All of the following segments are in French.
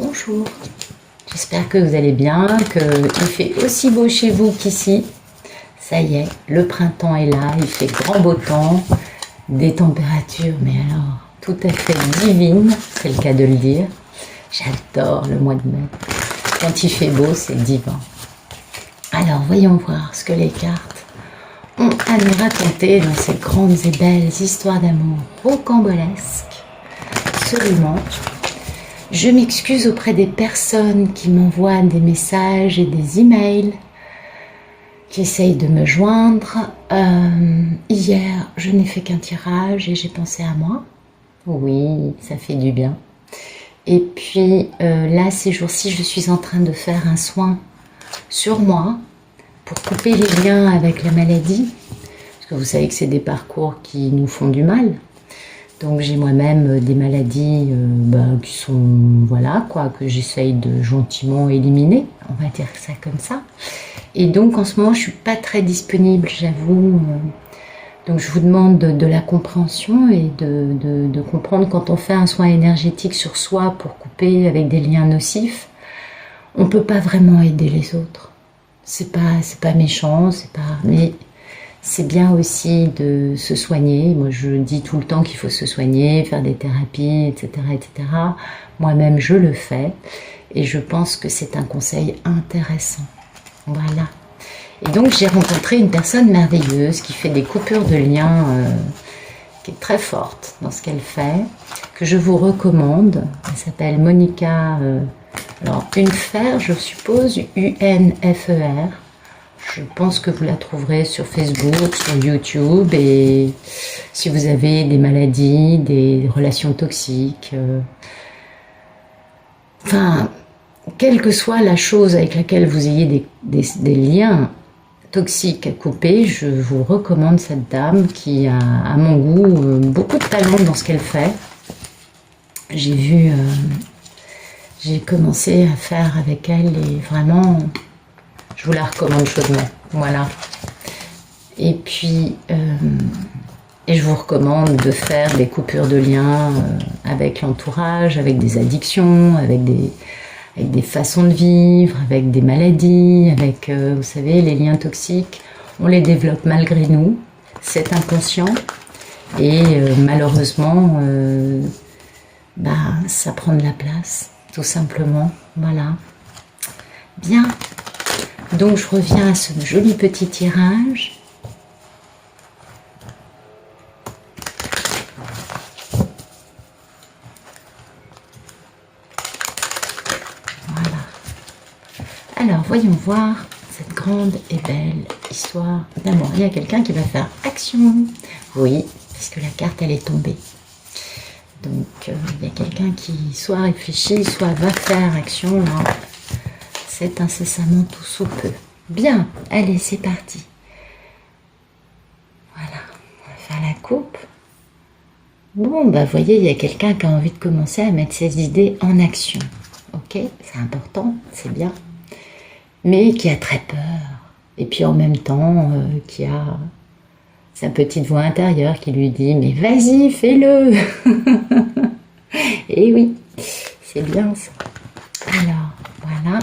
Bonjour, j'espère que vous allez bien, qu'il fait aussi beau chez vous qu'ici. Ça y est, le printemps est là, il fait grand beau temps, des températures, mais alors, tout à fait divines, c'est le cas de le dire. J'adore le mois de mai. Quand il fait beau, c'est divin. Alors, voyons voir ce que les cartes ont à nous raconter dans ces grandes et belles histoires d'amour rocambolesques. Absolument. Je m'excuse auprès des personnes qui m'envoient des messages et des emails, qui essayent de me joindre. Hier, je n'ai fait qu'un tirage et j'ai pensé à moi. Oui, ça fait du bien. Et puis là, ces jours-ci, je suis en train de faire un soin sur moi pour couper les liens avec la maladie. Parce que vous savez que c'est des parcours qui nous font du mal. Donc j'ai moi-même des maladies qui sont, voilà quoi, que j'essaye de gentiment éliminer, on va dire ça comme ça. Et donc en ce moment je suis pas très disponible, j'avoue. Donc je vous demande de la compréhension et de comprendre quand on fait un soin énergétique sur soi pour couper avec des liens nocifs, on peut pas vraiment aider les autres. C'est pas méchant, mais c'est bien aussi de se soigner. Moi, je dis tout le temps qu'il faut se soigner, faire des thérapies, etc., etc. Moi-même, je le fais et je pense que c'est un conseil intéressant. Voilà. Et donc, j'ai rencontré une personne merveilleuse qui fait des coupures de liens, qui est très forte dans ce qu'elle fait, que je vous recommande. Elle s'appelle Monica, alors Unfer, je suppose, U-N-F-E-R. Je pense que vous la trouverez sur Facebook, sur YouTube, et si vous avez des maladies, des relations toxiques, enfin, quelle que soit la chose avec laquelle vous ayez des liens toxiques à couper, je vous recommande cette dame qui a, à mon goût, beaucoup de talent dans ce qu'elle fait. J'ai commencé à faire avec elle et vraiment... Je vous la recommande chaudement, voilà. Et puis, et je vous recommande de faire des coupures de liens avec l'entourage, avec des addictions, avec des façons de vivre, avec des maladies, avec, vous savez, les liens toxiques. On les développe malgré nous, c'est inconscient. Et malheureusement, ça prend de la place, tout simplement, voilà. Bien. Donc je reviens à ce joli petit tirage. Voilà. Alors voyons voir cette grande et belle histoire d'amour. Il y a quelqu'un qui va faire action. Oui, parce que la carte elle est tombée. Donc il y a quelqu'un qui soit réfléchit, soit va faire action. Là. C'est incessamment tout sous peu. Bien, allez, c'est parti. Voilà, on va faire la coupe. Bon, vous voyez, il y a quelqu'un qui a envie de commencer à mettre ses idées en action. Ok, c'est important, c'est bien. Mais qui a très peur. Et puis en même temps, qui a sa petite voix intérieure qui lui dit « Mais vas-y, fais-le !» Et oui, c'est bien ça. Alors, voilà.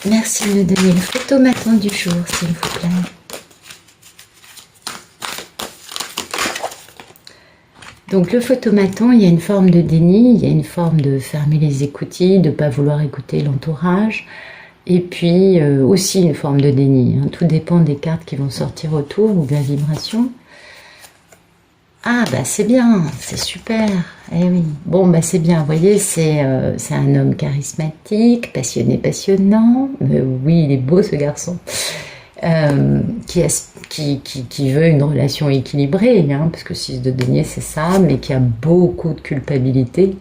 Merci de me donner le photomaton du jour, s'il vous plaît. Donc le photomaton, il y a une forme de déni, il y a une forme de fermer les écoutilles, de ne pas vouloir écouter l'entourage, et puis aussi une forme de déni. Hein. Tout dépend des cartes qui vont sortir autour ou de la vibration. Ah c'est bien, c'est super, eh oui. Bon c'est bien, vous voyez, c'est un homme charismatique, passionné, passionnant, oui il est beau ce garçon, qui veut une relation équilibrée, hein, parce que 6 de denier c'est ça, mais qui a beaucoup de culpabilité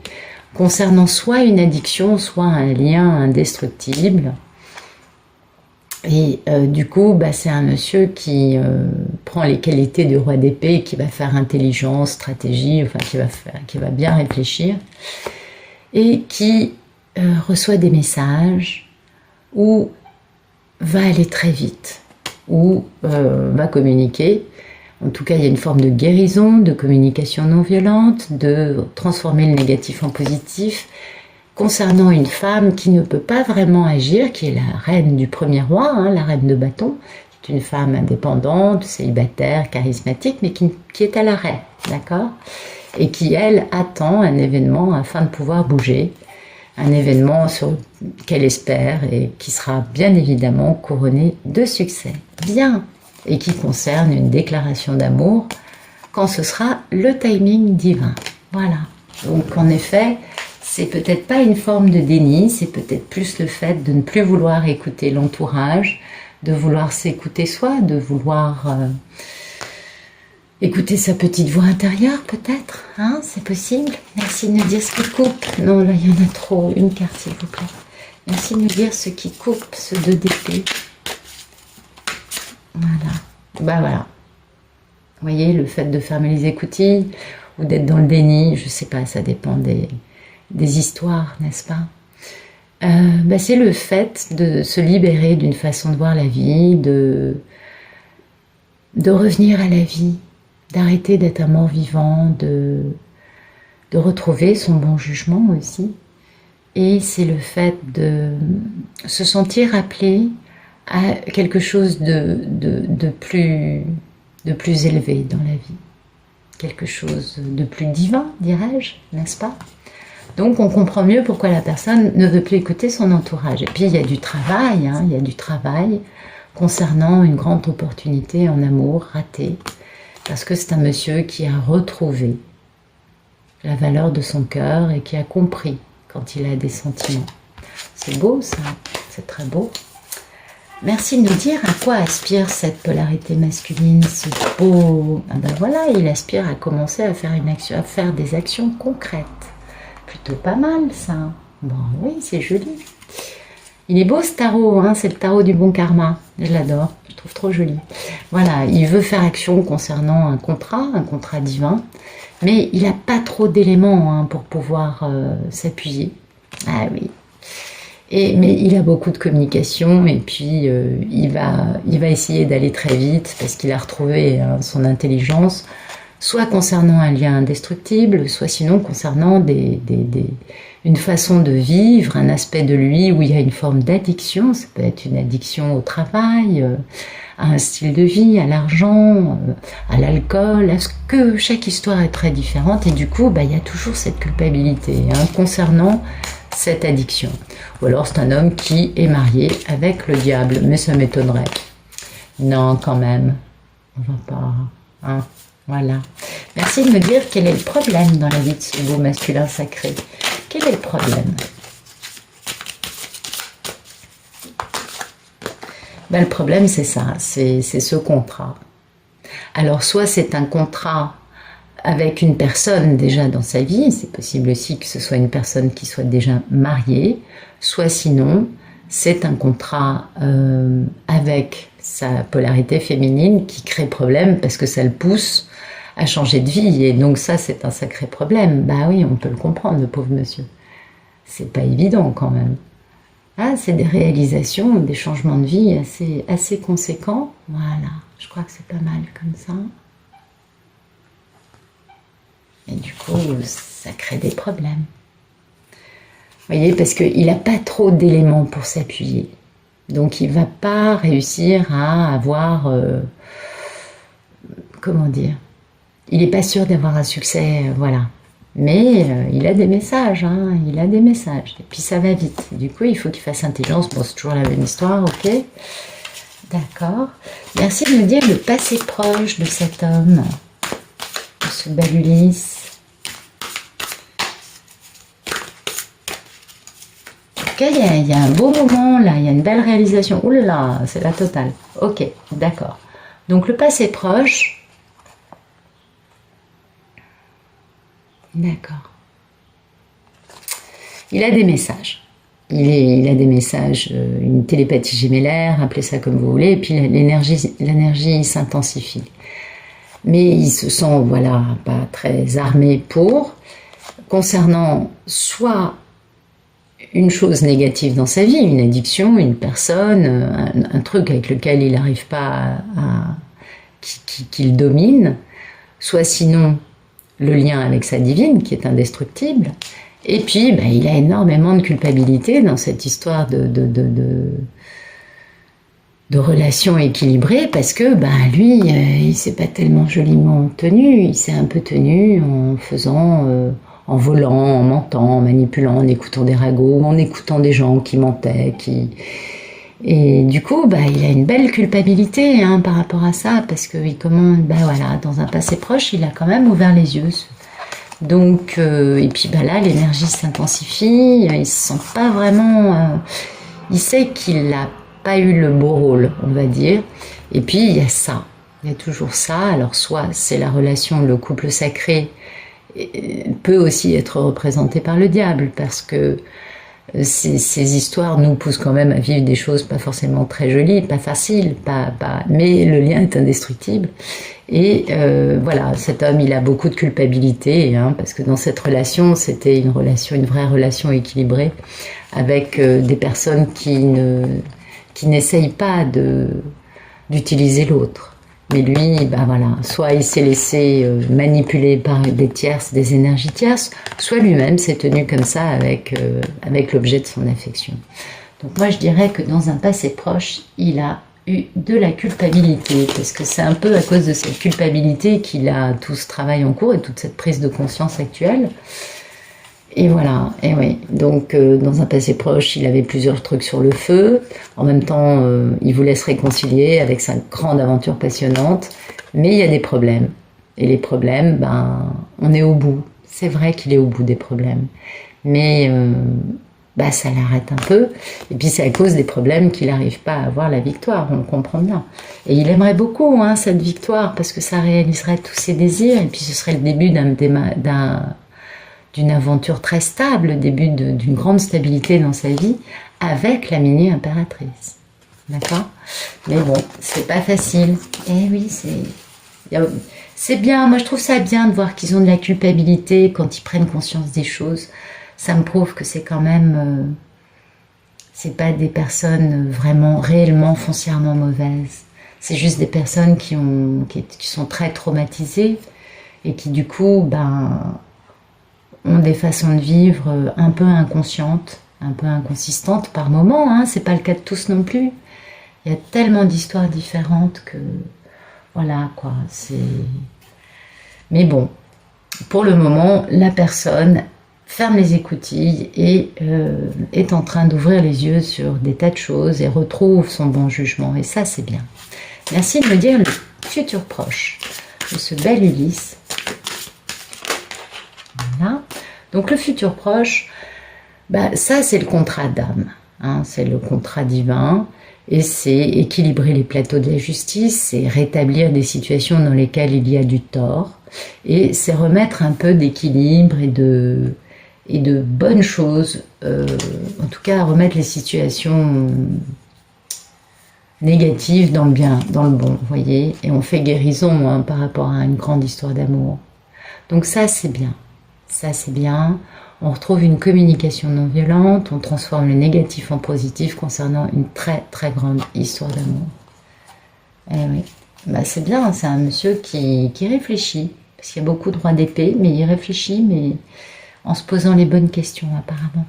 concernant soit une addiction, soit un lien indestructible. Et du coup, c'est un monsieur qui prend les qualités du roi d'épée, qui va faire intelligence, stratégie, enfin qui va bien réfléchir, et qui reçoit des messages ou va aller très vite, ou va communiquer En tout cas, il y a une forme de guérison, de communication non violente, de transformer le négatif en positif, concernant une femme qui ne peut pas vraiment agir, qui est la reine du premier roi, hein, la reine de bâton, qui est une femme indépendante, célibataire, charismatique, mais qui est à l'arrêt, d'accord? Et qui, elle, attend un événement afin de pouvoir bouger, un événement qu'elle espère et qui sera bien évidemment couronné de succès. Bien, et qui concerne une déclaration d'amour quand ce sera le timing divin. Voilà. Donc en effet, c'est peut-être pas une forme de déni, c'est peut-être plus le fait de ne plus vouloir écouter l'entourage, de vouloir s'écouter soi, de vouloir écouter sa petite voix intérieure peut-être, hein, c'est possible. Merci de me dire ce qui coupe. Non, là il y en a trop, une carte s'il vous plaît. Merci de me dire ce qui coupe, ce 2 d'épée. Voilà, bah voilà. Vous voyez, le fait de fermer les écoutilles ou d'être dans le déni, je sais pas, ça dépend des histoires, n'est-ce pas? Bah c'est le fait de se libérer d'une façon de voir la vie, de revenir à la vie, d'arrêter d'être un mort-vivant, de retrouver son bon jugement aussi. Et c'est le fait de se sentir appelé à quelque chose de plus élevé dans la vie. Quelque chose de plus divin, dirais-je, n'est-ce pas? Donc on comprend mieux pourquoi la personne ne veut plus écouter son entourage. Et puis il y a du travail, hein, il y a du travail concernant une grande opportunité en amour ratée. Parce que c'est un monsieur qui a retrouvé la valeur de son cœur et qui a compris quand il a des sentiments. C'est beau ça, c'est très beau. Merci de nous dire à quoi aspire cette polarité masculine, ce beau... Ah ben voilà, il aspire à commencer à faire à faire des actions concrètes. Plutôt pas mal ça. Bon oui, c'est joli. Il est beau ce tarot, hein, c'est le tarot du bon karma. Je l'adore, je trouve trop joli. Voilà, il veut faire action concernant un contrat divin, mais il n'a pas trop d'éléments hein, pour pouvoir s'appuyer. Ah oui. Mais il a beaucoup de communication et puis il va essayer d'aller très vite parce qu'il a retrouvé son intelligence, soit concernant un lien indestructible, soit sinon concernant une façon de vivre, un aspect de lui où il y a une forme d'addiction. Ça peut être une addiction au travail, à un style de vie, à l'argent, à l'alcool. Que chaque histoire est très différente et du coup, bah, il y a toujours cette culpabilité hein, concernant cette addiction. Ou alors c'est un homme qui est marié avec le diable, mais ça m'étonnerait. Non, quand même, on va pas... Hein, voilà. Merci de me dire quel est le problème dans la vie de ce beau masculin sacré. Quel est le problème? Ben, le problème, c'est ça, c'est ce contrat. Alors, soit c'est un contrat avec une personne déjà dans sa vie, c'est possible aussi que ce soit une personne qui soit déjà mariée, soit sinon, c'est un contrat avec sa polarité féminine qui crée problème parce que ça le pousse à changer de vie. Et donc ça, c'est un sacré problème. Bah oui, on peut le comprendre, le pauvre monsieur. C'est pas évident quand même. Ah, c'est des réalisations, des changements de vie assez conséquents. Voilà, je crois que c'est pas mal comme ça. Et du coup, ça crée des problèmes. Vous voyez, parce qu'il n'a pas trop d'éléments pour s'appuyer. Donc il ne va pas réussir à avoir... comment dire? Il n'est pas sûr d'avoir un succès, voilà. Mais il a des messages, hein, il a des messages. Et puis ça va vite. Du coup, il faut qu'il fasse intelligence. Bon, c'est toujours la même histoire, ok? D'accord. Merci de me dire le passé proche de cet homme, de ce bel Ulysse. Ok, il y a un beau moment là, il y a une belle réalisation. Ouh là là, c'est la totale. Ok, d'accord. Donc le passé proche. D'accord. Il a des messages. Il a des messages, une télépathie gémellaire, appelez ça comme vous voulez, et puis l'énergie s'intensifie. Mais il se sent, voilà, pas très armé pour, concernant soit une chose négative dans sa vie, une addiction, une personne, un truc avec lequel il n'arrive pas qui le domine, soit sinon le lien avec sa divine qui est indestructible. Et puis il a énormément de culpabilité dans cette histoire de relations équilibrées parce que lui, il s'est pas tellement joliment tenu, il s'est un peu tenu en faisant, en volant, en mentant, en manipulant, en écoutant des ragots, en écoutant des gens qui mentaient, et du coup, il a une belle culpabilité par rapport à ça, parce que voilà, dans un passé proche, il a quand même ouvert les yeux. Donc, et puis là, l'énergie s'intensifie, il se sent pas vraiment... il sait qu'il n'a pas eu le beau rôle, on va dire. Et puis, il y a ça, il y a toujours ça. Alors, soit c'est la relation, le couple sacré, peut aussi être représenté par le diable, parce que ces histoires nous poussent quand même à vivre des choses pas forcément très jolies, pas faciles, mais le lien est indestructible. Et voilà, cet homme, il a beaucoup de culpabilité, parce que dans cette relation, c'était une vraie relation équilibrée, avec des personnes qui n'essayent pas d'utiliser l'autre. Mais lui, voilà, soit il s'est laissé manipuler par des tierces, des énergies tierces, soit lui-même s'est tenu comme ça avec l'objet de son affection. Donc moi, je dirais que dans un passé proche, il a eu de la culpabilité, parce que c'est un peu à cause de cette culpabilité qu'il a tout ce travail en cours et toute cette prise de conscience actuelle. Et voilà, et oui. Donc, dans un passé proche, il avait plusieurs trucs sur le feu. En même temps, il voulait se réconcilier avec sa grande aventure passionnante. Mais il y a des problèmes. Et les problèmes, on est au bout. C'est vrai qu'il est au bout des problèmes. Mais ça l'arrête un peu. Et puis, c'est à cause des problèmes qu'il n'arrive pas à avoir la victoire. On le comprend bien. Et il aimerait beaucoup cette victoire, parce que ça réaliserait tous ses désirs. Et puis, ce serait le début d'une aventure très stable, le début d'une grande stabilité dans sa vie, avec la mini-impératrice. D'accord? Mais bon, c'est pas facile. Eh oui, c'est bien. Moi, je trouve ça bien de voir qu'ils ont de la culpabilité quand ils prennent conscience des choses. Ça me prouve que c'est quand même... c'est pas des personnes vraiment, réellement, foncièrement mauvaises. C'est juste des personnes qui sont très traumatisées et qui, du coup, ont des façons de vivre un peu inconscientes, un peu inconsistantes par moment. C'est pas le cas de tous non plus. Il y a tellement d'histoires différentes que... Voilà, quoi. Mais bon, pour le moment, la personne ferme les écoutilles et est en train d'ouvrir les yeux sur des tas de choses et retrouve son bon jugement. Et ça, c'est bien. Merci de me dire le futur proche de ce bel Ulysse. Voilà. Donc le futur proche, ça c'est le contrat d'âme, c'est le contrat divin, et c'est équilibrer les plateaux de la justice, c'est rétablir des situations dans lesquelles il y a du tort, et c'est remettre un peu d'équilibre et de bonnes choses, en tout cas remettre les situations négatives dans le bien, dans le bon, vous voyez, et on fait guérison par rapport à une grande histoire d'amour. Donc ça c'est bien. Ça, c'est bien. On retrouve une communication non violente, on transforme le négatif en positif concernant une très très grande histoire d'amour. Eh oui, c'est bien, c'est un monsieur qui réfléchit, parce qu'il y a beaucoup de rois d'épée, mais il réfléchit, mais en se posant les bonnes questions apparemment.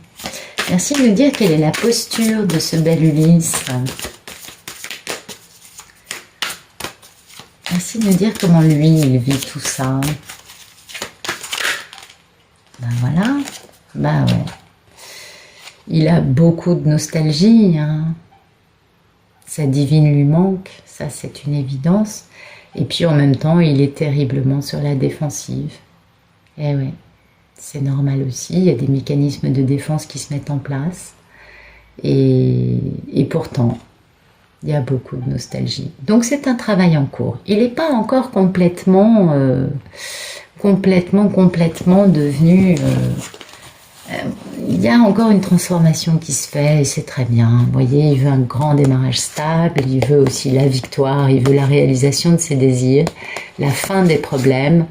Merci de nous dire quelle est la posture de ce bel Ulysse. Merci de nous dire comment lui, il vit tout ça. Voilà, ouais. Il a beaucoup de nostalgie, Sa divine lui manque, ça c'est une évidence. Et puis en même temps, il est terriblement sur la défensive. Eh ouais, c'est normal aussi, il y a des mécanismes de défense qui se mettent en place. Et pourtant, il y a beaucoup de nostalgie. Donc c'est un travail en cours. Il n'est pas encore complètement devenu... il y a encore une transformation qui se fait et c'est très bien. Vous voyez, il veut un grand démarrage stable, il veut aussi la victoire, il veut la réalisation de ses désirs, la fin des problèmes.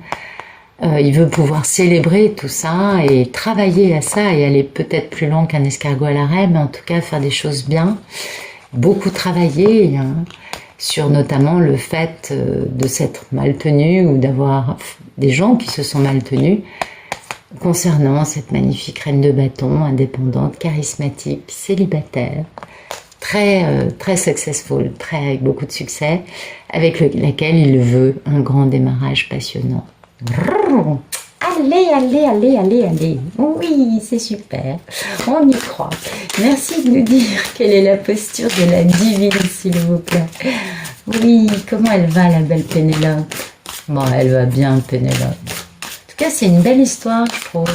Il veut pouvoir célébrer tout ça et travailler à ça et aller peut-être plus loin qu'un escargot à l'arrêt, mais en tout cas faire des choses bien. Beaucoup travailler, sur notamment le fait de s'être mal tenu ou d'avoir des gens qui se sont mal tenus concernant cette magnifique reine de bâton, indépendante, charismatique, célibataire, très successful, avec beaucoup de succès, avec laquelle il veut un grand démarrage passionnant. Allez. Oui, c'est super. On y croit. Merci de nous dire quelle est la posture de la divine, s'il vous plaît. Oui, comment elle va, la belle Pénélope? Bon, elle va bien, Pénélope. En tout cas, c'est une belle histoire, je trouve.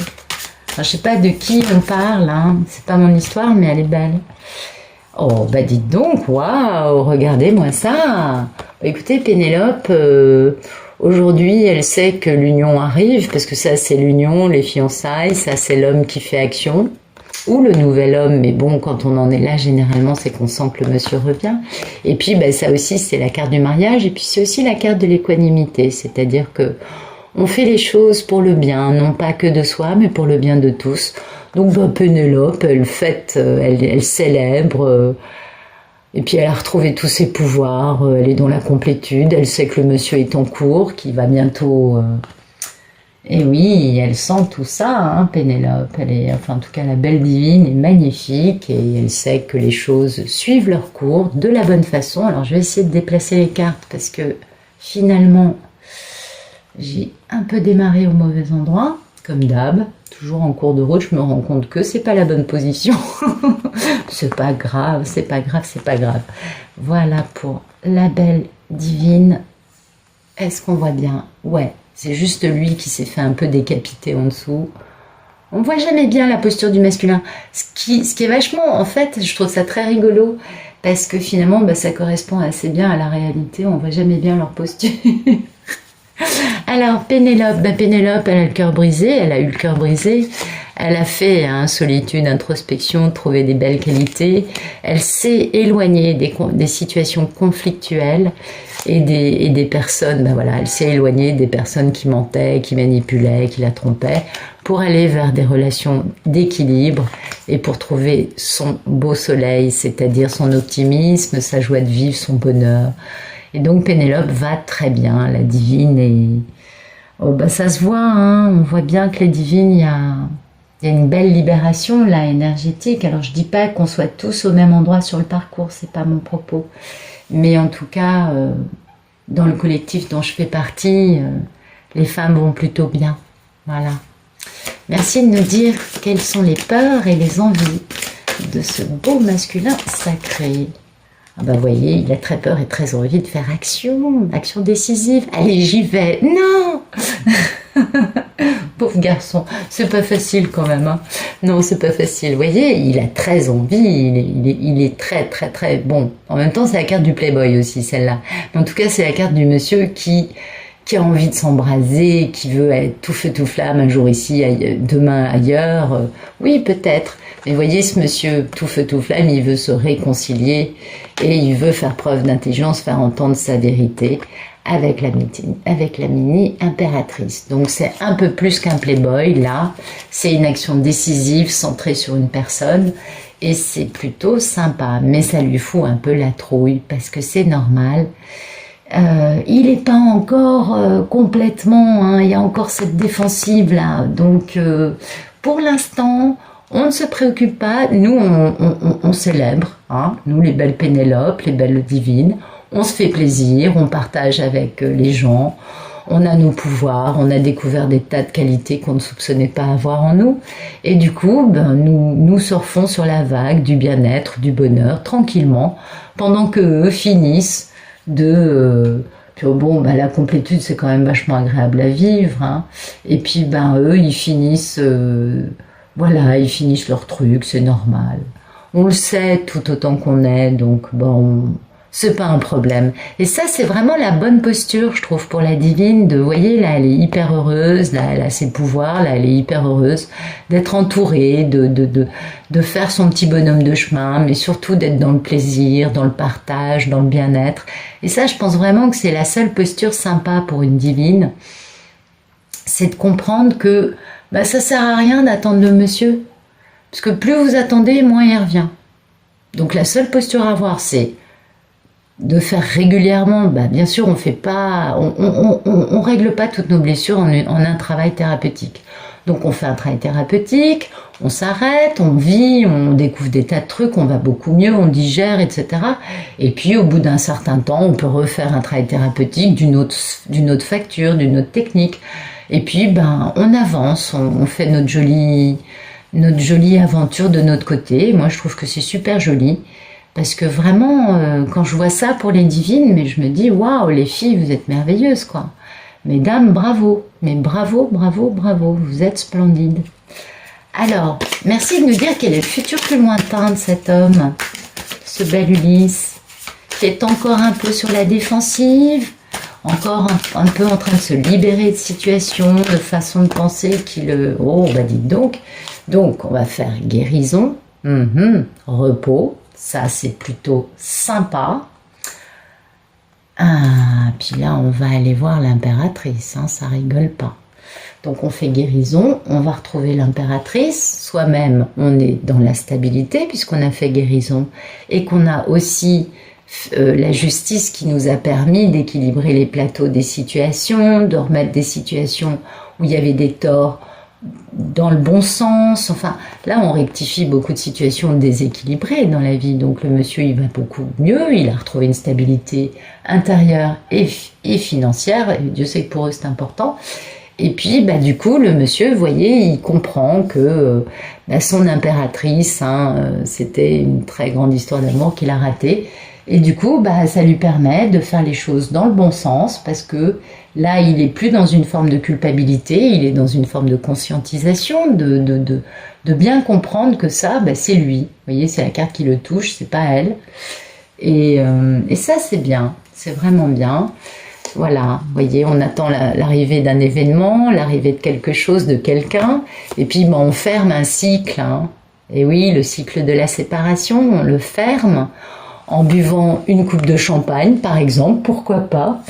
Enfin, je sais pas de qui on parle, hein. C'est pas mon histoire, mais elle est belle. Oh, bah dites donc, waouh, regardez-moi ça. Écoutez, Pénélope... aujourd'hui, elle sait que l'union arrive, parce que ça, c'est l'union, les fiançailles, ça, c'est l'homme qui fait action, ou le nouvel homme, mais bon, quand on en est là, généralement, c'est qu'on sent que le monsieur revient. Et puis, ben, ça aussi, c'est la carte du mariage, et puis c'est aussi la carte de l'équanimité, c'est-à-dire que on fait les choses pour le bien, non pas que de soi, mais pour le bien de tous. Donc, ben, Pénélope, elle fête, elle célèbre... et puis elle a retrouvé tous ses pouvoirs, elle est dans la complétude, elle sait que le monsieur est en cours, qu'il va bientôt... Et oui, elle sent tout ça, hein, Pénélope. Elle est, enfin en tout cas la belle divine est magnifique et elle sait que les choses suivent leur cours de la bonne façon. Alors je vais essayer de déplacer les cartes parce que finalement j'ai un peu démarré au mauvais endroit, comme d'hab. Toujours en cours de route, je me rends compte que c'est pas la bonne position. C'est pas grave. Voilà pour la belle divine. Est-ce qu'on voit bien? Ouais, c'est juste lui qui s'est fait un peu décapiter en dessous. On voit jamais bien la posture du masculin. Ce qui est vachement, en fait, je trouve ça très rigolo, parce que finalement, bah, ça correspond assez bien à la réalité. On voit jamais bien leur posture. Alors Pénélope, Pénélope, elle a le cœur brisé, elle a eu le cœur brisé, elle a fait solitude, introspection, trouvé des belles qualités, elle s'est éloignée des situations conflictuelles et des personnes, ben voilà, elle s'est éloignée des personnes qui mentaient, qui manipulaient, qui la trompaient, pour aller vers des relations d'équilibre et pour trouver son beau soleil, c'est-à-dire son optimisme, sa joie de vivre, son bonheur. Et donc Pénélope va très bien, la divine, et oh, bah, ça se voit, hein, on voit bien que les divines, il y a une belle libération là, énergétique. Alors je dis pas qu'on soit tous au même endroit sur le parcours, c'est pas mon propos. Mais en tout cas, dans le collectif dont je fais partie, les femmes vont plutôt bien. Voilà. Merci de nous dire quelles sont les peurs et les envies de ce beau masculin sacré. Ah bah vous voyez, il a très peur et très envie de faire action décisive. Allez, j'y vais. Non. Pauvre garçon, c'est pas facile quand même. Hein. Non, c'est pas facile. Vous voyez, il a très envie, il est très bon. En même temps, c'est la carte du playboy aussi, celle-là. Mais en tout cas, c'est la carte du monsieur qui a envie de s'embraser, qui veut être tout feu tout flamme, un jour ici, demain ailleurs. Oui, peut-être. Mais vous voyez, ce monsieur tout feu tout flamme, il veut se réconcilier et il veut faire preuve d'intelligence, faire entendre sa vérité avec la mini impératrice. Donc c'est un peu plus qu'un playboy, là. C'est une action décisive centrée sur une personne et c'est plutôt sympa. Mais ça lui fout un peu la trouille parce que c'est normal. Il n'est pas encore complètement, hein, il y a encore cette défensive là, donc pour l'instant on ne se préoccupe pas, nous on célèbre, hein, nous les belles Pénélopes, les belles divines, on se fait plaisir, on partage avec les gens, on a nos pouvoirs, on a découvert des tas de qualités qu'on ne soupçonnait pas avoir en nous, et du coup ben, nous surfons sur la vague du bien-être, du bonheur, tranquillement, pendant que eux finissent puis bon, bah, la complétude c'est quand même vachement agréable à vivre, hein. Et puis ben eux ils finissent voilà, ils finissent leur truc, c'est normal, on le sait tout autant qu'on est, donc bon, c'est pas un problème. Et ça c'est vraiment la bonne posture, je trouve, pour la divine, de, vous voyez, là elle est hyper heureuse, là elle a ses pouvoirs, là elle est hyper heureuse d'être entourée, de faire son petit bonhomme de chemin, mais surtout d'être dans le plaisir, dans le partage, dans le bien-être. Et ça, je pense vraiment que c'est la seule posture sympa pour une divine, c'est de comprendre que bah, ça sert à rien d'attendre le monsieur, parce que plus vous attendez, moins il revient. Donc la seule posture à avoir, c'est de faire régulièrement, bah, bien sûr, on fait pas, on règle pas toutes nos blessures en un travail thérapeutique. Donc on fait un travail thérapeutique, on s'arrête, on vit, on découvre des tas de trucs, on va beaucoup mieux, on digère, etc. Et puis au bout d'un certain temps, on peut refaire un travail thérapeutique d'une autre facture, d'une autre technique. Et puis ben on avance, on fait notre jolie aventure de notre côté. Moi je trouve que c'est super joli. Parce que vraiment, quand je vois ça pour les divines, mais je me dis, waouh, les filles, vous êtes merveilleuses, quoi. Mesdames, bravo. Mais bravo, bravo, bravo. Vous êtes splendides. Alors, merci de nous dire quel est le futur plus lointain de cet homme, ce bel Ulysse, qui est encore un peu sur la défensive, encore un peu en train de se libérer de situations, de façons de penser qui le... Oh, bah dites donc. Donc, on va faire guérison, repos. Ça, c'est plutôt sympa. Ah, puis là, on va aller voir l'impératrice, hein, ça rigole pas. Donc, on fait guérison, on va retrouver l'impératrice. Soi-même, on est dans la stabilité puisqu'on a fait guérison et qu'on a aussi la justice qui nous a permis d'équilibrer les plateaux des situations, de remettre des situations où il y avait des torts dans le bon sens. Enfin, là, on rectifie beaucoup de situations déséquilibrées dans la vie. Donc, le monsieur, il va beaucoup mieux. Il a retrouvé une stabilité intérieure et financière. Et Dieu sait que pour eux, c'est important. Et puis, bah, du coup, le monsieur, vous voyez, il comprend que son impératrice, c'était une très grande histoire d'amour qu'il a ratée. Et du coup, bah, ça lui permet de faire les choses dans le bon sens parce que là, il est plus dans une forme de culpabilité, il est dans une forme de conscientisation, de bien comprendre que ça, bah, c'est lui. Vous voyez, c'est la carte qui le touche, c'est pas elle. Et ça, c'est bien, c'est vraiment bien. Voilà, vous voyez, on attend l'arrivée d'un événement, l'arrivée de quelque chose, de quelqu'un, et puis bah, on ferme un cycle. Hein. Et oui, le cycle de la séparation, on le ferme en buvant une coupe de champagne, par exemple, pourquoi pas,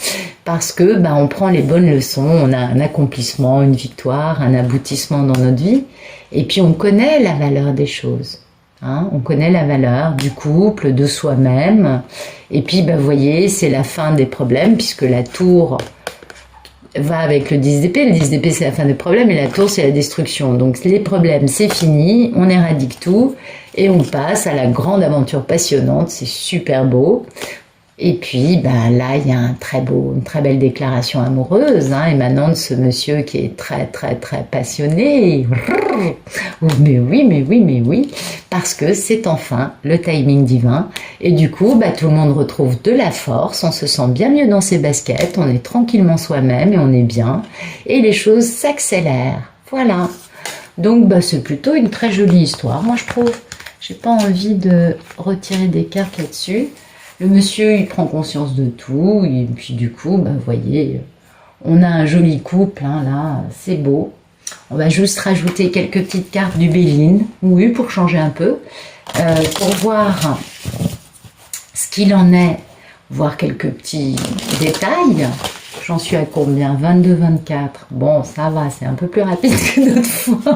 parce que bah, on prend les bonnes leçons, on a un accomplissement, une victoire, un aboutissement dans notre vie, et puis on connaît la valeur des choses. Hein, on connaît la valeur du couple, de soi-même, et puis bah, vous voyez, c'est la fin des problèmes, puisque la tour va avec le 10 d'épée. Le 10 d'épée, c'est la fin des problèmes, et la tour, c'est la destruction. Donc les problèmes, c'est fini, on éradique tout, et on passe à la grande aventure passionnante, c'est super beau. Et puis, ben là, il y a une très belle déclaration amoureuse, hein, émanant de ce monsieur qui est très, très, très passionné. Mais oui, parce que c'est enfin le timing divin. Et du coup, ben, tout le monde retrouve de la force, on se sent bien mieux dans ses baskets, on est tranquillement soi-même et on est bien. Et les choses s'accélèrent. Voilà. Donc, ben, c'est plutôt une très jolie histoire, moi je trouve. J'ai pas envie de retirer des cartes là-dessus. Le monsieur, il prend conscience de tout, et puis du coup, bah, vous voyez, on a un joli couple, hein, là, c'est beau. On va juste rajouter quelques petites cartes du Béline, oui, pour changer un peu, pour voir ce qu'il en est, voir quelques petits détails. J'en suis à combien? 22, 24. Bon, ça va, c'est un peu plus rapide que d'autres fois.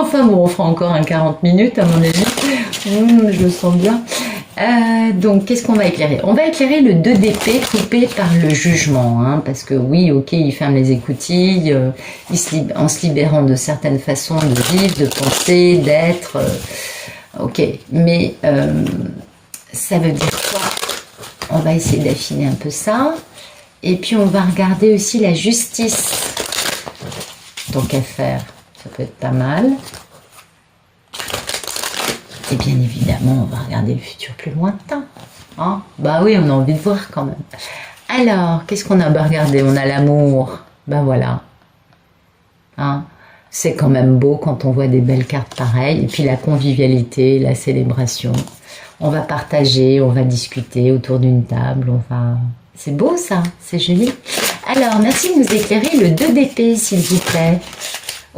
Enfin bon, on fera encore un 40 minutes à mon avis. Je le sens bien. Donc, qu'est-ce qu'on va éclairer? On va éclairer le 2 d'épée coupé par le jugement, hein, parce que oui, ok, il ferme les écoutilles, en se libérant de certaines façons de vivre, de penser, d'être, ok, mais ça veut dire quoi? On va essayer d'affiner un peu ça, et puis on va regarder aussi la justice, tant qu'à faire, ça peut être pas mal. Et bien évidemment, on va regarder le futur plus lointain. Hein, bah oui, on a envie de voir quand même. Alors, qu'est-ce qu'on a? Bah regardez, on a l'amour. Ben voilà. Hein, c'est quand même beau quand on voit des belles cartes pareilles. Et puis la convivialité, la célébration. On va partager, on va discuter autour d'une table. C'est beau ça, c'est joli. Alors, merci de nous éclairer le 2 d'épée, s'il vous plaît.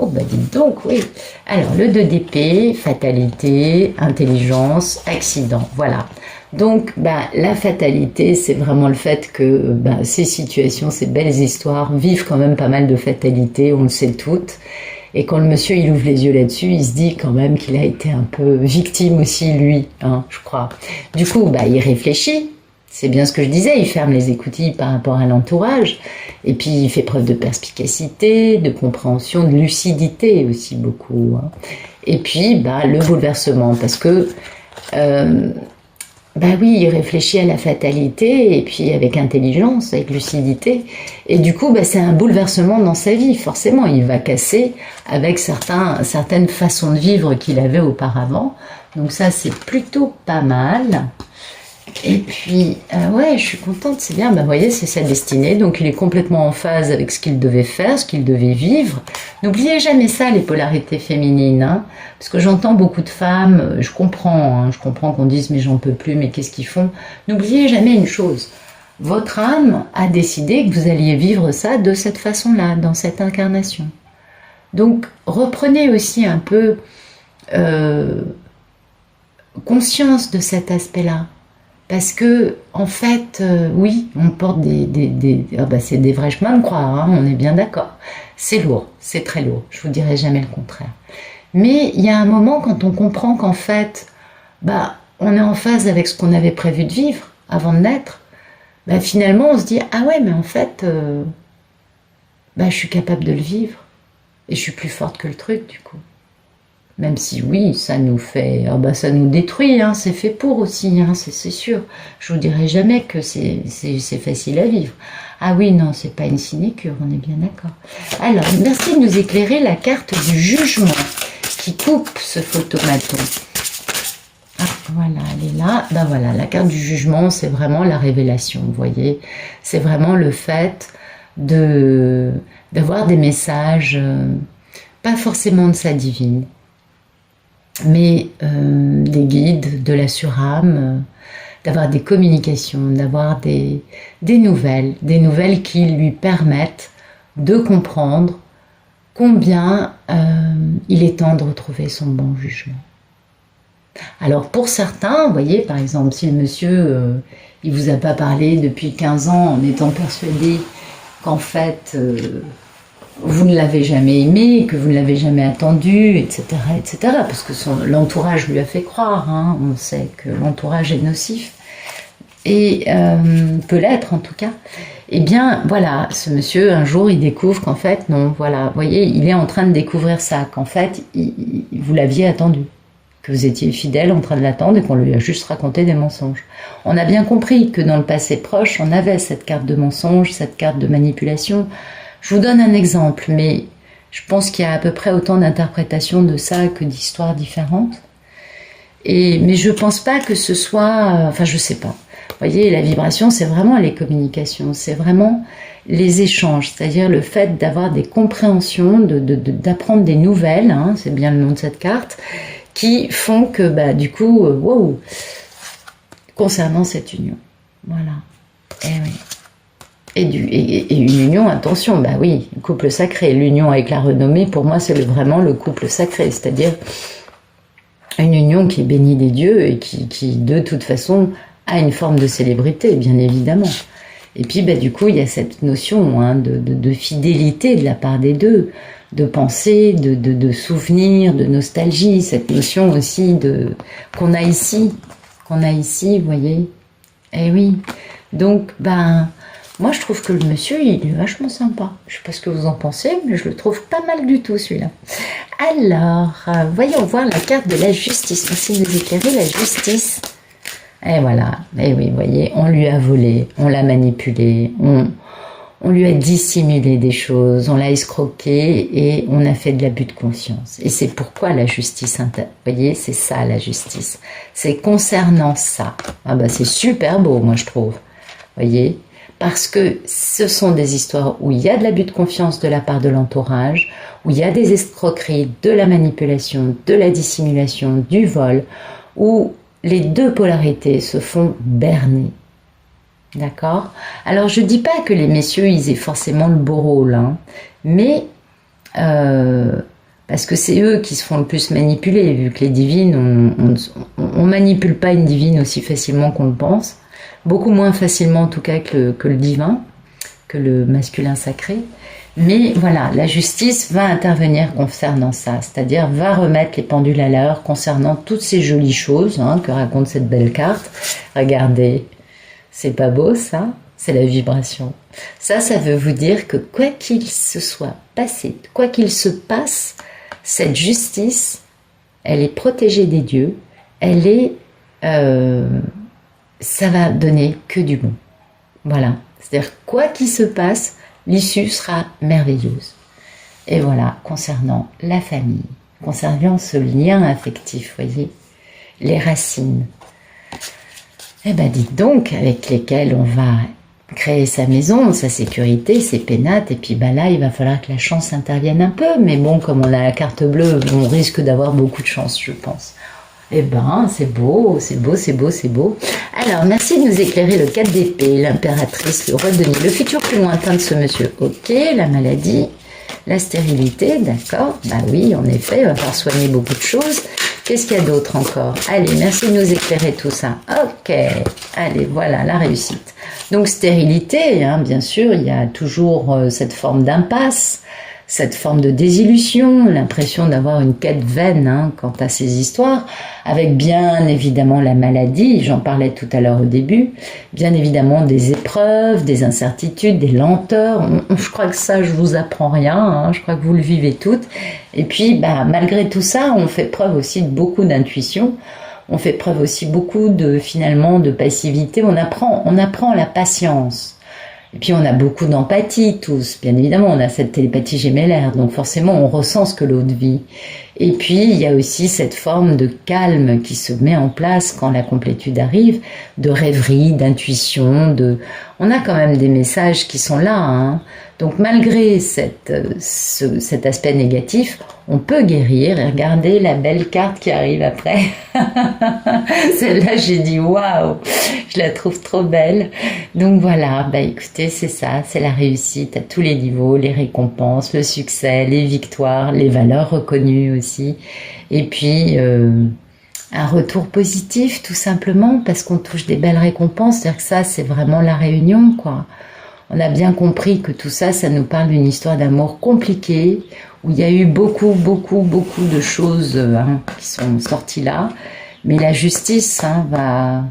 Oh, bah dites donc, oui. Alors, le 2 d'épée, fatalité, intelligence, accident, voilà. Donc, bah, la fatalité, c'est vraiment le fait que bah, ces situations, ces belles histoires vivent quand même pas mal de fatalité, on le sait toutes. Et quand le monsieur, il ouvre les yeux là-dessus, il se dit quand même qu'il a été un peu victime aussi, lui, hein, je crois. Du coup, bah, il réfléchit. C'est bien ce que je disais, il ferme les écoutilles par rapport à l'entourage, et puis il fait preuve de perspicacité, de compréhension, de lucidité aussi beaucoup. Hein. Et puis, le bouleversement, parce que, oui, il réfléchit à la fatalité, et puis avec intelligence, avec lucidité, et du coup, c'est un bouleversement dans sa vie, forcément, il va casser avec certaines façons de vivre qu'il avait auparavant, donc ça, c'est plutôt pas mal. Et puis, ouais, je suis contente, c'est bien, vous voyez, c'est sa destinée, donc il est complètement en phase avec ce qu'il devait faire, ce qu'il devait vivre. N'oubliez jamais ça, les polarités féminines, hein, parce que j'entends beaucoup de femmes, je comprends qu'on dise, mais j'en peux plus, mais qu'est-ce qu'ils font? N'oubliez jamais une chose, votre âme a décidé que vous alliez vivre ça de cette façon-là, dans cette incarnation. Donc, reprenez aussi un peu conscience de cet aspect-là. Parce que, en fait, oui, on porte c'est des vrais chemins de croix, hein, on est bien d'accord. C'est lourd, c'est très lourd, je vous dirai jamais le contraire. Mais il y a un moment quand on comprend qu'en fait, on est en phase avec ce qu'on avait prévu de vivre avant de naître, finalement on se dit, ah ouais, mais en fait, je suis capable de le vivre. Et je suis plus forte que le truc, du coup. Même si oui, ça nous fait, ça nous détruit, hein, c'est fait pour aussi, hein, c'est sûr. Je vous dirai jamais que c'est facile à vivre. Ah oui, non, c'est pas une sinécure, on est bien d'accord. Alors, merci de nous éclairer la carte du jugement qui coupe ce photomaton. Ah, voilà, elle est là. Voilà, la carte du jugement, c'est vraiment la révélation, vous voyez. C'est vraiment le fait d'avoir des messages, pas forcément de sa divine, mais des guides, de la surâme, d'avoir des communications, d'avoir des nouvelles qui lui permettent de comprendre combien il est temps de retrouver son bon jugement. Alors pour certains, vous voyez, par exemple, si le monsieur, il vous a pas parlé depuis 15 ans en étant persuadé qu'en fait... vous ne l'avez jamais aimé, que vous ne l'avez jamais attendu, etc., parce que l'entourage lui a fait croire, hein, on sait que l'entourage est nocif, et peut l'être en tout cas. Eh bien, voilà, ce monsieur, un jour, il découvre qu'en fait, non, voilà, vous voyez, il est en train de découvrir ça, qu'en fait, vous l'aviez attendu, que vous étiez fidèle en train de l'attendre et qu'on lui a juste raconté des mensonges. On a bien compris que dans le passé proche, on avait cette carte de mensonge, cette carte de manipulation. Je vous donne un exemple, mais je pense qu'il y a à peu près autant d'interprétations de ça que d'histoires différentes. Mais je pense pas que ce soit... je sais pas. Vous voyez, la vibration, c'est vraiment les communications, c'est vraiment les échanges, c'est-à-dire le fait d'avoir des compréhensions, d'apprendre des nouvelles, hein, c'est bien le nom de cette carte, qui font que, du coup, wow, concernant cette union. Voilà. Oui. Et une union, attention, oui, couple sacré. L'union avec la renommée, pour moi, c'est vraiment le couple sacré, c'est-à-dire une union qui est bénie des dieux et qui de toute façon, a une forme de célébrité, bien évidemment. Et puis, du coup, il y a cette notion de fidélité de la part des deux, de pensée, de souvenir, de nostalgie, cette notion aussi qu'on a ici, vous voyez. Eh oui, donc, moi, je trouve que le monsieur, il est vachement sympa. Je sais pas ce que vous en pensez, mais je le trouve pas mal du tout, celui-là. Alors, voyons voir la carte de la justice. Merci de nous éclairer la justice. Et voilà. Et oui, vous voyez, on lui a volé, on l'a manipulé, on lui a dissimulé des choses, on l'a escroqué et on a fait de l'abus de conscience. Et c'est pourquoi la justice, vous voyez, c'est ça la justice. C'est concernant ça. C'est super beau, moi, je trouve. Vous voyez ? Parce que ce sont des histoires où il y a de l'abus de confiance de la part de l'entourage, où il y a des escroqueries, de la manipulation, de la dissimulation, du vol, où les deux polarités se font berner. D'accord? Alors, je ne dis pas que les messieurs, ils aient forcément le beau rôle, hein, mais parce que c'est eux qui se font le plus manipuler, vu que les divines, on manipule pas une divine aussi facilement qu'on le pense. Beaucoup moins facilement en tout cas que le divin, que le masculin sacré. Mais voilà, la justice va intervenir concernant ça, c'est-à-dire va remettre les pendules à l'heure concernant toutes ces jolies choses que raconte cette belle carte. Regardez, C'est pas beau ça? C'est la vibration. Ça veut vous dire que quoi qu'il se soit passé, quoi qu'il se passe, cette justice, elle est protégée des dieux, elle est... ça va donner que du bon. Voilà. C'est-à-dire, quoi qu'il se passe, l'issue sera merveilleuse. Et voilà, concernant la famille, concernant ce lien affectif, voyez, les racines. Eh ben, dites donc, avec lesquelles on va créer sa maison, sa sécurité, ses pénates, et puis ben là, il va falloir que la chance intervienne un peu, mais bon, comme on a la carte bleue, on risque d'avoir beaucoup de chance, je pense. Eh ben, c'est beau, c'est beau, c'est beau, c'est beau. Alors, merci de nous éclairer le 4 d'épée, l'impératrice, le roi de denier, le futur plus lointain de ce monsieur. Ok, la maladie, la stérilité, d'accord. Bah oui, en effet, il va falloir soigner beaucoup de choses. Qu'est-ce qu'il y a d'autre encore? Allez, merci de nous éclairer tout ça. Ok, allez, voilà, la réussite. Donc, stérilité, hein, bien sûr, il y a toujours cette forme d'impasse, cette forme de désillusion, l'impression d'avoir une quête vaine hein, quant à ces histoires, avec bien évidemment la maladie, j'en parlais tout à l'heure au début, bien évidemment des épreuves, des incertitudes, des lenteurs, je crois que ça je vous apprends rien, hein, je crois que vous le vivez toutes, et puis bah, malgré tout ça, on fait preuve aussi de beaucoup d'intuition, on fait preuve aussi beaucoup de finalement de passivité, on apprend la patience. Et puis on a beaucoup d'empathie tous, bien évidemment, on a cette télépathie gémellaire, donc forcément on ressent ce que l'autre vit. Et puis il y a aussi cette forme de calme qui se met en place quand la complétude arrive, de rêverie, d'intuition, on a quand même des messages qui sont là. Hein. Donc malgré cet aspect négatif, on peut guérir. Et regardez la belle carte qui arrive après. Celle-là, j'ai dit waouh, je la trouve trop belle. Donc voilà, bah écoutez, c'est ça, c'est la réussite à tous les niveaux, les récompenses, le succès, les victoires, les valeurs reconnues aussi. Et puis un retour positif tout simplement parce qu'on touche des belles récompenses. C'est-à-dire que ça, c'est vraiment la réunion, quoi. On a bien compris que tout ça, ça nous parle d'une histoire d'amour compliquée, où il y a eu beaucoup de choses hein, qui sont sorties là, mais la justice hein, va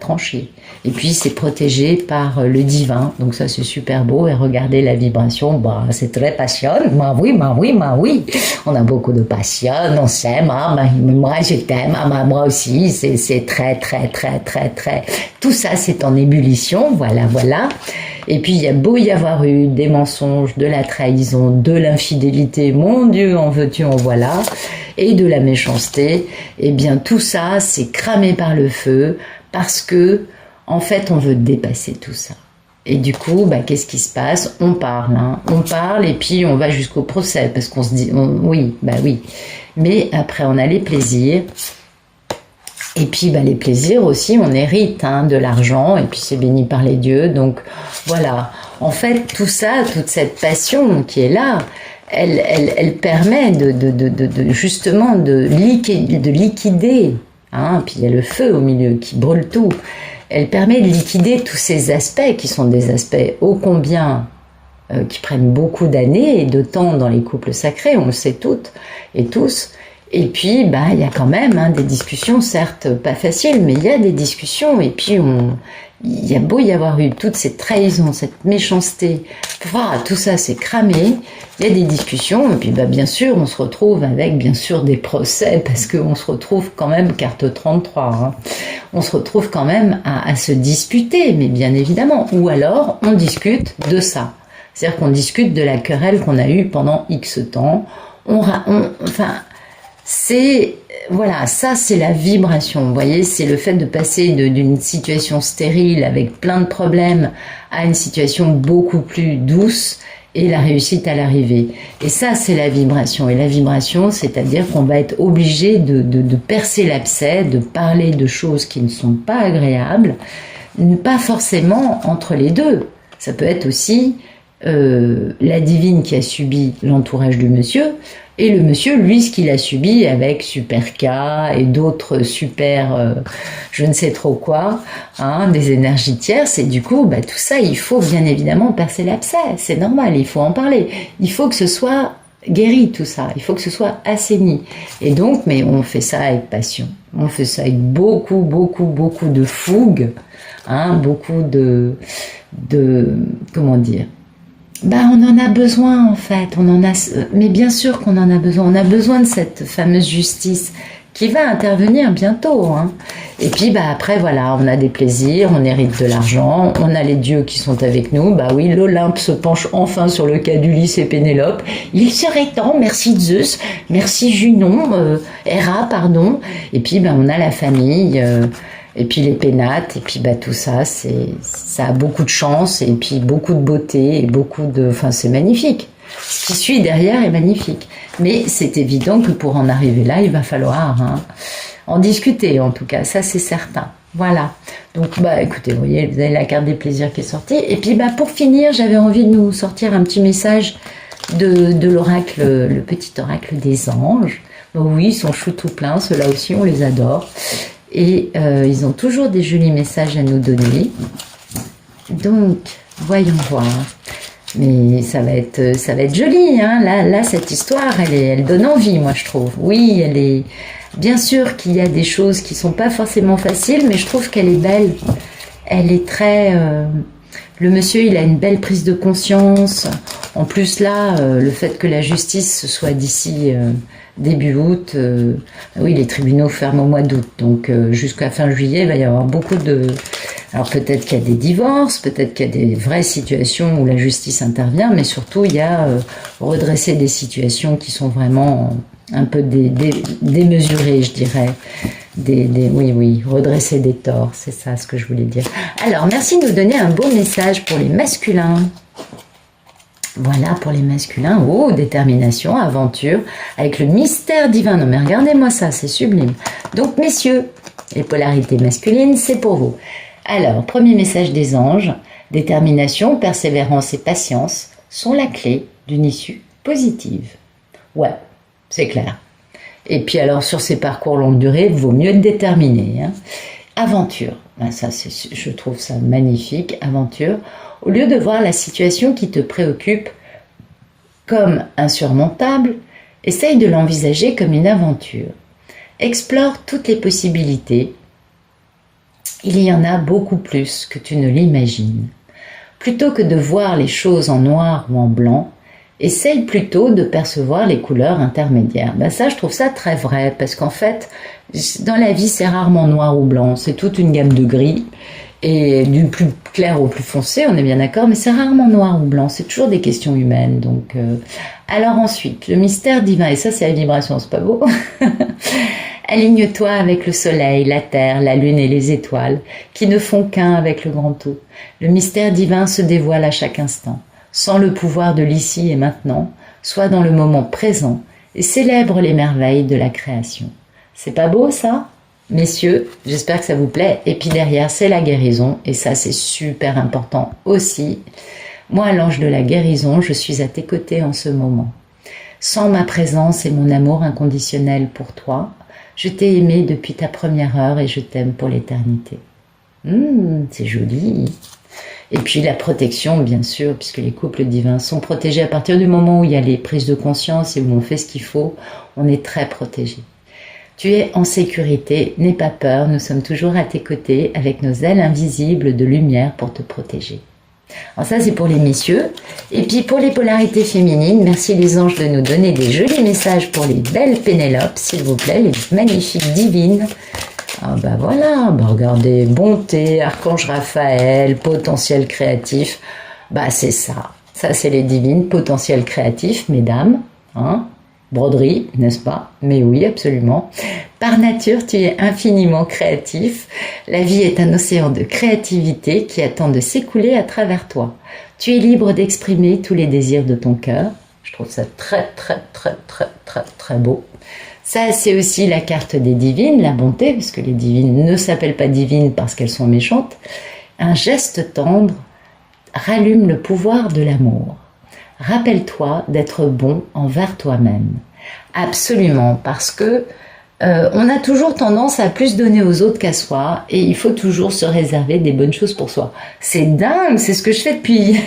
trancher. Et puis c'est protégé par le divin, donc ça c'est super beau, et regardez la vibration, bah c'est très passionnant, bah oui, on a beaucoup de passion, on s'aime, hein, bah, moi je t'aime, ah, bah, moi aussi, c'est très, tout ça c'est en ébullition, voilà. Et puis il y a beau y avoir eu des mensonges, de la trahison, de l'infidélité, mon Dieu, en veux-tu, en voilà, et de la méchanceté, et bien tout ça c'est cramé par le feu, parce que en fait on veut dépasser tout ça. Et du coup, bah, qu'est-ce qui se passe? On parle, et puis on va jusqu'au procès, parce qu'on se dit, oui, mais après on a les plaisirs. Et puis bah, les plaisirs aussi, on hérite hein, de l'argent, et puis c'est béni par les dieux. Donc voilà, en fait tout ça, toute cette passion qui est là, elle permet justement de liquider, hein, puis il y a le feu au milieu qui brûle tout. Elle permet de liquider tous ces aspects qui sont des aspects ô combien qui prennent beaucoup d'années et de temps dans les couples sacrés, on le sait toutes et tous. Et puis, bah, il y a quand même hein, des discussions, certes pas faciles, mais il y a des discussions. Et puis, il y a beau y avoir eu toutes ces trahisons, cette méchanceté, tout ça c'est cramé. Il y a des discussions. Et puis, bah, bien sûr, on se retrouve avec, bien sûr, des procès, parce qu'on se retrouve quand même, carte 33, hein, on se retrouve quand même à se disputer, mais bien évidemment. Ou alors, on discute de ça. C'est-à-dire qu'on discute de la querelle qu'on a eue pendant X temps. C'est, voilà, ça c'est la vibration, vous voyez, c'est le fait de passer d'une situation stérile avec plein de problèmes à une situation beaucoup plus douce et la réussite à l'arrivée. Et ça c'est la vibration, et la vibration c'est-à-dire qu'on va être obligé de percer l'abcès, de parler de choses qui ne sont pas agréables, pas forcément entre les deux, ça peut être aussi la divine qui a subi l'entourage du monsieur, et le monsieur, lui, ce qu'il a subi avec Super K et d'autres super, je ne sais trop quoi, hein, des énergies tierces, et du coup, tout ça, il faut bien évidemment percer l'abcès, c'est normal, il faut en parler. Il faut que ce soit guéri tout ça, il faut que ce soit assaini. Et donc, mais on fait ça avec passion, on fait ça avec beaucoup de fougue, hein, beaucoup de comment dire, bah on en a besoin en fait, mais bien sûr qu'on en a besoin, on a besoin de cette fameuse justice qui va intervenir bientôt, hein. Et puis bah après voilà, on a des plaisirs, on hérite de l'argent, on a les dieux qui sont avec nous. Bah oui, l'Olympe se penche enfin sur le cas d'Ulysse et Pénélope. Il serait temps, merci Zeus, merci Junon, Héra pardon. Et puis bah on a la famille, et puis les pénates, et puis bah tout ça, ça a beaucoup de chance, et puis beaucoup de beauté, et enfin c'est magnifique. Ce qui suit derrière est magnifique. Mais c'est évident que pour en arriver là, il va falloir en discuter, en tout cas, ça c'est certain. Voilà. Donc, bah écoutez, vous voyez, vous avez la carte des plaisirs qui est sortie. Et puis, bah pour finir, j'avais envie de nous sortir un petit message de l'oracle, le petit oracle des anges. Donc oui, ils sont chou tout pleins, ceux-là aussi, on les adore. Et ils ont toujours des jolis messages à nous donner. Donc, voyons voir. Mais ça va être joli, hein. Là, cette histoire, elle donne envie, moi, je trouve. Oui, elle est, bien sûr qu'il y a des choses qui sont pas forcément faciles, mais je trouve qu'elle est belle. Elle est très, le monsieur, il a une belle prise de conscience. En plus, là, le fait que la justice soit d'ici, début août, oui, les tribunaux ferment au mois d'août, donc jusqu'à fin juillet, il va y avoir beaucoup de... Alors peut-être qu'il y a des divorces, peut-être qu'il y a des vraies situations où la justice intervient, mais surtout il y a redresser des situations qui sont vraiment un peu démesurées, je dirais. Oui, redresser des torts, c'est ça ce que je voulais dire. Alors, merci de nous donner un beau message pour les masculins. Voilà, pour les masculins, oh, détermination, aventure, avec le mystère divin. Non mais regardez-moi ça, c'est sublime. Donc messieurs, les polarités masculines, c'est pour vous. Alors, premier message des anges, détermination, persévérance et patience sont la clé d'une issue positive. Ouais, c'est clair. Et puis alors, sur ces parcours longue durée, il vaut mieux être déterminé, hein. Aventure, ben ça, je trouve ça magnifique, aventure. Au lieu de voir la situation qui te préoccupe comme insurmontable, essaye de l'envisager comme une aventure. Explore toutes les possibilités. Il y en a beaucoup plus que tu ne l'imagines. Plutôt que de voir les choses en noir ou en blanc, essaye plutôt de percevoir les couleurs intermédiaires. Ben ça, je trouve ça très vrai, parce qu'en fait, dans la vie, c'est rarement noir ou blanc, c'est toute une gamme de gris, et du plus clair au plus foncé, on est bien d'accord, mais c'est rarement noir ou blanc, c'est toujours des questions humaines. Donc, alors ensuite, le mystère divin, et ça c'est la vibration, c'est pas beau. Aligne-toi avec le soleil, la terre, la lune et les étoiles, qui ne font qu'un avec le grand tout. Le mystère divin se dévoile à chaque instant. Sans le pouvoir de l'ici et maintenant, sois dans le moment présent et célèbre les merveilles de la création. C'est pas beau ça ? Messieurs, j'espère que ça vous plaît. Et puis derrière, c'est la guérison. Et ça, c'est super important aussi. Moi, l'ange de la guérison, je suis à tes côtés en ce moment. Sans ma présence et mon amour inconditionnel pour toi, je t'ai aimé depuis ta première heure et je t'aime pour l'éternité. C'est joli. Et puis la protection, bien sûr, puisque les couples divins sont protégés à partir du moment où il y a les prises de conscience et où on fait ce qu'il faut, on est très protégé. Tu es en sécurité, n'aie pas peur, nous sommes toujours à tes côtés avec nos ailes invisibles de lumière pour te protéger. Alors ça c'est pour les messieurs. Et puis pour les polarités féminines, merci les anges de nous donner des jolis messages pour les belles Pénélopes, s'il vous plaît, les magnifiques divines. Ah bah voilà, bah regardez, bonté, archange Raphaël, potentiel créatif, bah c'est ça. Ça c'est les divines, potentiel créatif, mesdames, hein. Broderie, n'est-ce pas? Mais oui, absolument. Par nature, tu es infiniment créatif. La vie est un océan de créativité qui attend de s'écouler à travers toi. Tu es libre d'exprimer tous les désirs de ton cœur. Je trouve ça très, très, très, très, très, très beau. Ça, c'est aussi la carte des divines, la bonté, puisque les divines ne s'appellent pas divines parce qu'elles sont méchantes. Un geste tendre rallume le pouvoir de l'amour. Rappelle-toi d'être bon envers toi-même. Absolument, parce que on a toujours tendance à plus donner aux autres qu'à soi, et il faut toujours se réserver des bonnes choses pour soi. C'est dingue, c'est ce que je fais depuis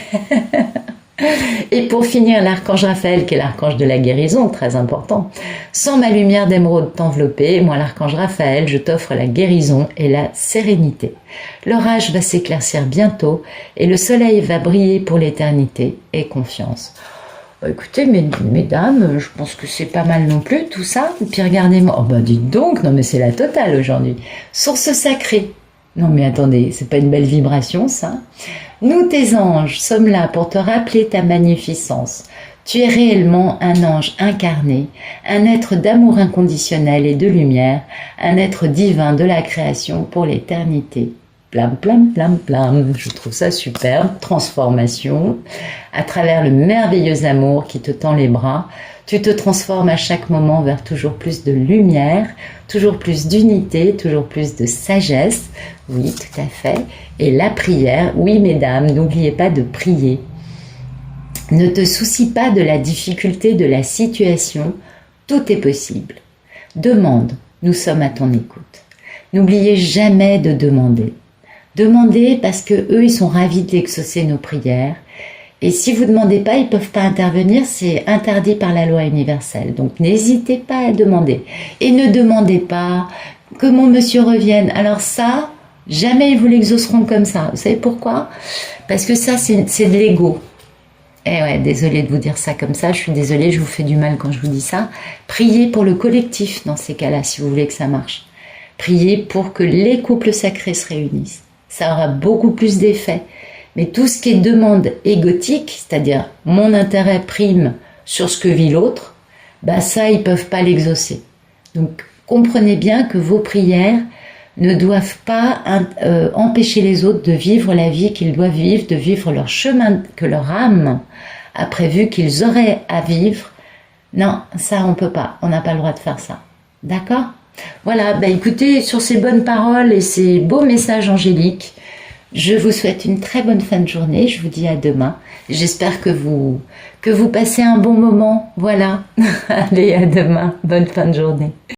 Et pour finir, l'archange Raphaël, qui est l'archange de la guérison, très important. Sans ma lumière d'émeraude t'envelopper, moi l'archange Raphaël, je t'offre la guérison et la sérénité. L'orage va s'éclaircir bientôt et le soleil va briller pour l'éternité. Et confiance. Écoutez, mesdames, je pense que c'est pas mal non plus tout ça. Et puis regardez-moi, oh bah dites donc, non mais c'est la totale aujourd'hui. Source sacrée. Non mais attendez, c'est pas une belle vibration ça? Nous tes anges sommes là pour te rappeler ta magnificence. Tu es réellement un ange incarné, un être d'amour inconditionnel et de lumière, un être divin de la création pour l'éternité. Plam, plam, plam, plam. Je trouve ça superbe. Transformation. À travers le merveilleux amour qui te tend les bras, tu te transformes à chaque moment vers toujours plus de lumière, toujours plus d'unité, toujours plus de sagesse. Oui, tout à fait. Et la prière, oui mesdames, n'oubliez pas de prier. Ne te soucie pas de la difficulté de la situation, tout est possible. Demande, nous sommes à ton écoute. N'oubliez jamais de demander. Demandez parce que eux, ils sont ravis d'exaucer nos prières. Et si vous ne demandez pas, ils ne peuvent pas intervenir, c'est interdit par la loi universelle. Donc n'hésitez pas à demander. Et ne demandez pas que mon monsieur revienne. Alors ça, jamais ils vous l'exauceront comme ça. Vous savez pourquoi? Parce que ça, c'est de l'ego. Eh ouais, désolée de vous dire ça comme ça, je suis désolée, je vous fais du mal quand je vous dis ça. Priez pour le collectif dans ces cas-là, si vous voulez que ça marche. Priez pour que les couples sacrés se réunissent. Ça aura beaucoup plus d'effet. Mais tout ce qui est demande égotique, c'est-à-dire mon intérêt prime sur ce que vit l'autre, bah ça, ils ne peuvent pas l'exaucer. Donc, comprenez bien que vos prières ne doivent pas empêcher les autres de vivre la vie qu'ils doivent vivre, de vivre leur chemin que leur âme a prévu qu'ils auraient à vivre. Non, ça, on ne peut pas. On n'a pas le droit de faire ça. D'accord ? Voilà, bah écoutez, sur ces bonnes paroles et ces beaux messages angéliques, je vous souhaite une très bonne fin de journée. Je vous dis à demain. J'espère que vous passez un bon moment. Voilà. Allez, à demain. Bonne fin de journée.